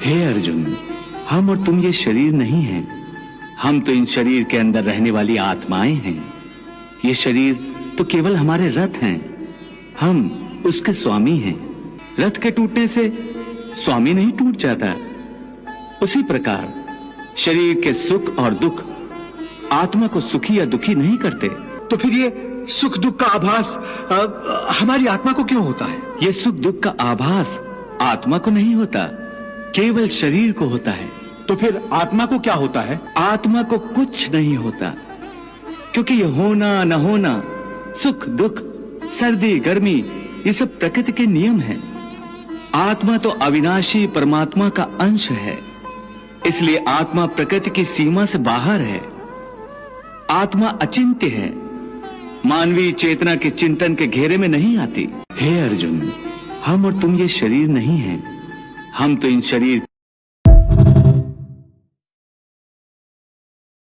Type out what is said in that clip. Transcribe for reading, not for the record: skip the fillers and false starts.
हे अर्जुन, हम और तुम ये शरीर नहीं हैं। हम तो इन शरीर के अंदर रहने वाली आत्माएं हैं। ये शरीर तो केवल हमारे रथ हैं। हम उसके स्वामी हैं। रथ के टूटने से स्वामी नहीं टूट जाता। उसी प्रकार शरीर के सुख और दुख आत्मा को सुखी या दुखी नहीं करते। तो फिर ये सुख दुख का आभास हमारी आत्मा को क्यों होता है? ये सुख दुख का आभास आत्मा को नहीं होता, केवल शरीर को होता है। तो फिर आत्मा को क्या होता है? आत्मा को कुछ नहीं होता, क्योंकि ये होना न होना, सुख दुख, सर्दी गर्मी, ये सब प्रकृति के नियम हैं। आत्मा तो अविनाशी परमात्मा का अंश है, इसलिए आत्मा प्रकृति की सीमा से बाहर है। आत्मा अचिंत्य है, मानवीय चेतना के चिंतन के घेरे में नहीं आती। हे अर्जुन, हम और तुम ये शरीर नहीं हैं। हम तो इन शरीर